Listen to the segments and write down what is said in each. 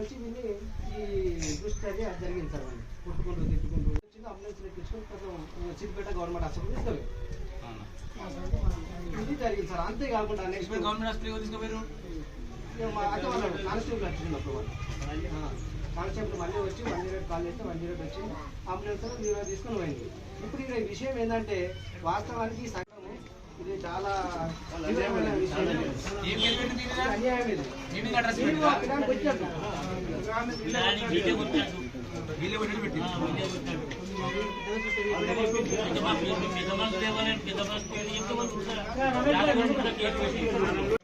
వచ్చి వీళ్ళు ఈ దృష్టి అది జరిగింది సార్. వాళ్ళు కొట్టుకుంటూ తిట్టుకుంటూ వచ్చింది అంబులెన్స్ ఎక్కించుకొని కొంచెం సిద్దిపేట గవర్నమెంట్ హాస్పిటల్ తీసుకెళ్ళి ఇది జరిగింది సార్. అంతేకాకుండా నెక్స్ట్ గవర్నమెంట్ హాస్పిటల్ తీసుకుపోయారు అయితే వాళ్ళు కానిస్టేబుల్ వచ్చింది. కానిస్టేబుల్ మళ్ళీ వచ్చి 108 కాల్ చేస్తే 108 వచ్చి అంబులెన్స్ తీసుకొని పోయింది. ఇప్పుడు ఇక్కడ ఈ విషయం ఏంటంటే వాస్తవానికి సంఘం ఇది చాలా అన్యాయం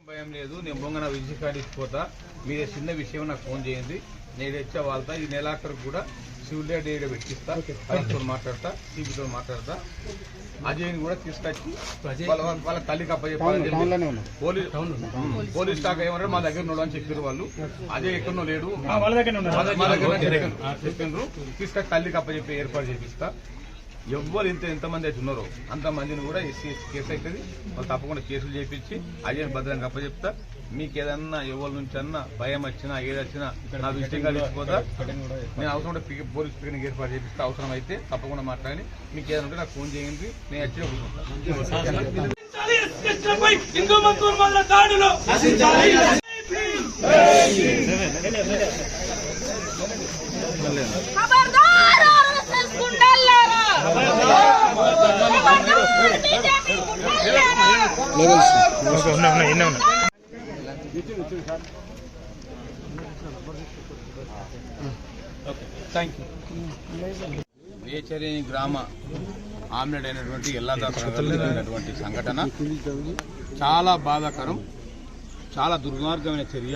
భయం లేదు. నేను బొంగన విజయ కార్డు ఇచ్చిపోతా. మీరే చిన్న విషయం నాకు ఫోన్ చేయండి, నేను తెచ్చా వాళ్ళ ఈ నెలాఖరు కూడా సివిల్ డేట్ పెట్టిస్తా. వాళ్ళతో మాట్లాడతా, సిబితో మాట్లాడతా. అజయ్ని కూడా తీసుకొచ్చి వాళ్ళ తల్లికి అప్పచెప్పాలని పోలీస్ స్టాక్ ఏమన్నారు మా దగ్గర ఉన్నాడు అని చెప్పారు వాళ్ళు. అజయ్ ఎక్కడో లేడు మా దగ్గర చెప్పిండ్రు. తీసుకొచ్చి తల్లికి అప్పచెప్పి ఏర్పాటు చేపిస్తా. ఎవ్వరు ఎంతమంది అయితే ఉన్నారో అంతమందిని కూడా ఎస్సీ కేసు అవుతుంది. వాళ్ళు తప్పకుండా కేసులు చేపించి అజయ్ని భద్రంగా అప్పచెప్తా. మీకు ఏదన్నా ఎవరి నుంచి అన్నా భయం వచ్చినా ఏదొచ్చినా నా దృష్టిగా తెచ్చిపోతా. నేను అవసరం ఉంటే పోలీస్ పికెటింగ్ ఏర్పాటు చేపిస్తా. అవసరం అయితే తప్పకుండా మాట్లాడి మీకు ఏదైనా ఉంటే నాకు ఫోన్ చేయండి, నేను వచ్చి వేచరేని గ్రామ ఆమ్లెట్ అయినటువంటి ఎల్లాదాటువంటి సంఘటన చాలా బాధాకరం, చాలా దుర్మార్గమైన చర్య.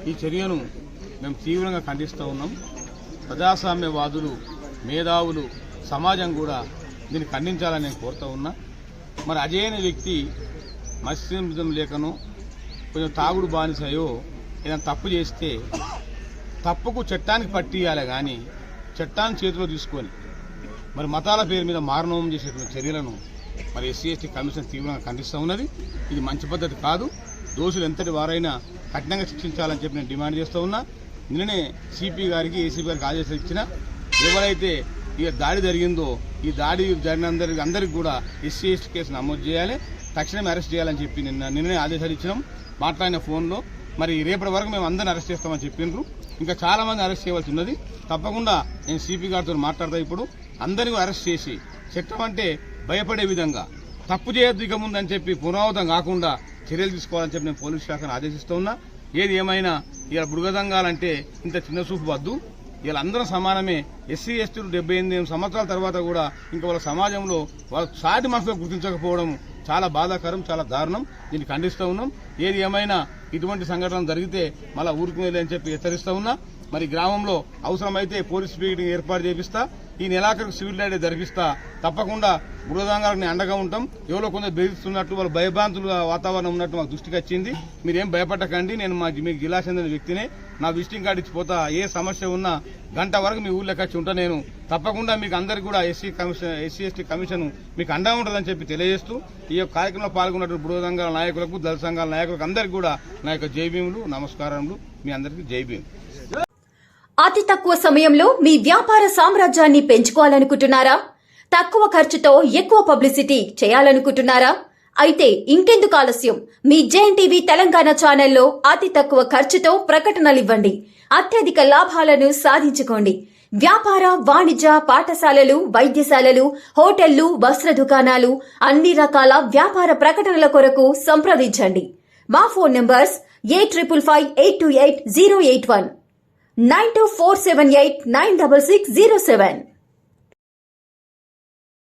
ఈ చర్యను మేము తీవ్రంగా ఖండిస్తూ ఉన్నాం. ప్రజాస్వామ్యవాదులు, మేధావులు, సమాజం కూడా దీన్ని ఖండించాలని నేను కోరుతూ ఉన్నా. మరి అజయ్ అనే వ్యక్తి మత్స్యం లేకనో కొంచెం తాగుడు బానిసయో ఏదైనా తప్పు చేస్తే తప్పుకు చట్టానికి పట్టియాలి, కానీ చట్టాన్ని చేతిలో తీసుకొని మరి మతాల పేరు మీద మారణోమం చేసేటువంటి చర్యలను మరి ఎస్సీ ఎస్టీ కమిషన్ తీవ్రంగా ఖండిస్తూ ఉన్నది. ఇది మంచి పద్ధతి కాదు. దోషులు ఎంతటి వారైనా కఠినంగా శిక్షించాలని చెప్పి నేను డిమాండ్ చేస్తూ ఉన్నా. నిన్ననే సిపి గారికి, ఏసీపీ గారికి ఆదేశాలు ఇచ్చిన ఎవరైతే ఇక దాడి జరిగిందో ఈ దాడి జరిగిన అందరికి కూడా ఎస్సీ ఎస్టీ కేసు నమోదు చేయాలి, తక్షణమే అరెస్ట్ చేయాలని చెప్పి నిన్ననే ఆదేశాలు ఇచ్చినాం. మాట్లాడిన ఫోన్లో మరి రేపటి వరకు మేము అందరిని అరెస్ట్ చేస్తామని చెప్పిండ్రు. ఇంకా చాలా మంది అరెస్ట్ చేయవలసి ఉన్నది. తప్పకుండా నేను సిపి గారితో మాట్లాడతా. ఇప్పుడు అందరినీ అరెస్ట్ చేసి చట్టం అంటే భయపడే విధంగా తప్పు చేయొద్దు ఇక ముందని చెప్పి పునరావృతం కాకుండా చర్యలు తీసుకోవాలని చెప్పి నేను పోలీస్ శాఖను ఆదేశిస్తూ ఉన్నా. ఏది ఏమైనా ఇలా బుడగదంగాలంటే ఇంత చిన్న చూపు వద్దు. ఇలా అందరం సమానమే. ఎస్సీ ఎస్టీలు 78 సంవత్సరాల తర్వాత కూడా ఇంకా వాళ్ళ సమాజంలో వాళ్ళ సాటి మనసులో గుర్తించకపోవడం చాలా బాధాకరం, చాలా దారుణం. దీన్ని ఖండిస్తూ ఉన్నాం. ఏది ఏమైనా ఇటువంటి సంఘటనలు జరిగితే మళ్ళా ఊరుకునేది అని చెప్పి హెచ్చరిస్తూ ఉన్నా. మరి గ్రామంలో అవసరమైతే పోలీస్ పికెటింగ్ ఏర్పాటు చేపిస్తా. ఈ నెలాఖరు సివిల్ డైరీ జరిపిస్తా. తప్పకుండా బృహదంగాలకు అండగా ఉంటాం. ఎవరో కొందరు బెదిరిస్తున్నట్టు వాళ్ళు భయభ్రాంతులుగా వాతావరణం ఉన్నట్టు మాకు దృష్టికి వచ్చింది. మీరేం భయపడకండి. నేను మీకు జిల్లా చెందిన వ్యక్తినే. నా విజిటింగ్ కార్డు ఇచ్చిపోతా. ఏ సమస్య ఉన్నా గంట వరకు మీ ఊళ్ళోకి వచ్చి ఉంటా. నేను తప్పకుండా మీకు అందరికీ కూడా ఎస్సీ ఎస్టీ కమిషన్ మీకు అండగా ఉంటుందని చెప్పి తెలియజేస్తూ ఈ యొక్క కార్యక్రమంలో పాల్గొన్నటువంటి బృహదంగాల నాయకులకు, దళ సంఘాల నాయకులకు అందరికీ కూడా నా యొక్క జై భీములు, నమస్కారములు. మీ అందరికీ జై భీమ్. అతి తక్కువ సమయంలో మీ వ్యాపార సామ్రాజ్యాన్ని పెంచుకోవాలనుకుంటున్నారా? తక్కువ ఖర్చుతో ఎక్కువ పబ్లిసిటీ చేయాలనుకుంటున్నారా? అయితే ఇంకెందుకు ఆలస్యం? మీ జేఎన్టీవీ తెలంగాణ ఛానల్లో అతి తక్కువ ఖర్చుతో ప్రకటనలివ్వండి. అత్యధిక లాభాలను సాధించుకోండి. వ్యాపార, వాణిజ్య, పాఠశాలలు, వైద్యశాలలు, హోటళ్లు, వస్త్ర దుకాణాలు, అన్ని రకాల వ్యాపార ప్రకటనల కొరకు సంప్రదించండి. మా ఫోన్ నంబర్స్ 8558280881 9247896607.